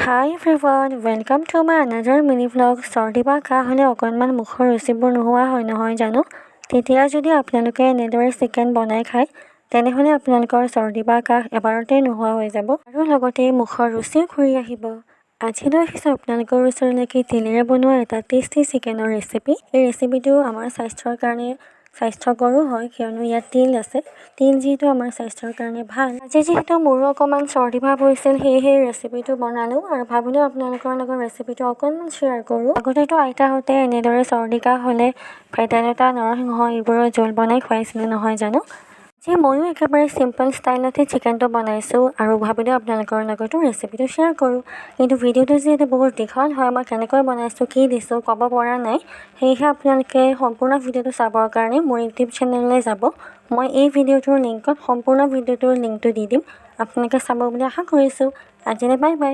Hi everyone, welcome to my another mini vlog. চৰ্দি বা কাহ হ'লে অকণমান মুখৰ ৰুচিবোৰ নোহোৱা হয় নহয় জানো? তেতিয়া যদি আপোনালোকে এনেদৰে চিকেন বনাই খায় তেনেহ'লে আপোনালোকৰ চৰ্দি বা কাহ এবাৰতে নোহোৱা হৈ যাব আৰু লগতে মুখৰ ৰুচিও ঘূৰি আহিব। আজি লৈ আহিছোঁ আপোনালোকৰ ওচৰলৈকে তিলেৰে বনোৱা এটা টেষ্টি চিকেনৰ ৰেচিপি। এই ৰেচিপিটো আমাৰ স্বাস্থ্যৰ কাৰণে স্বাস্থ্যকৰো হয় কিয়নো ইয়াত তিল আছে। তিল যিহেতু আমাৰ স্বাস্থ্যৰ কাৰণে ভাল। আজি যিহেতু মোৰো অকণমান চৰ্দি ভাৱ হৈছিল সেয়েহে ৰেচিপিটো বনালোঁ আৰু ভাবিলোঁ আপোনালোকৰ লগত ৰেচিপিটো অকণমান শ্বেয়াৰ কৰোঁ। আগতেতো আইতাহঁতে এনেদৰে চৰ্দি কাহ হ'লে ভেদাইলতা নৰসিংহ এইবোৰৰ জোল বনাই খুৱাইছিলে নহয় জানো? আজি ময়ো একেবাৰে চিম্পল ষ্টাইলতে চিকেনটো বনাইছোঁ আৰু ভাবিলোঁ আপোনালোকৰ লগতো ৰেচিপিটো শ্বেয়াৰ কৰোঁ। কিন্তু ভিডিঅ'টো যিহেতু বহুত দীঘল হয়, মই কেনেকৈ বনাইছোঁ কি দিছোঁ ক'ব পৰা নাই, সেয়েহে আপোনালোকে সম্পূৰ্ণ ভিডিঅ'টো চাবৰ কাৰণে মোৰ ইউটিউব চেনেললৈ যাব। মই এই ভিডিঅ'টোৰ লিংকত সম্পূৰ্ণ ভিডিঅ'টোৰ লিংকটো দি দিম, আপোনালোকে চাব বুলি আশা কৰিছোঁ। আজিলৈ বাই বাই।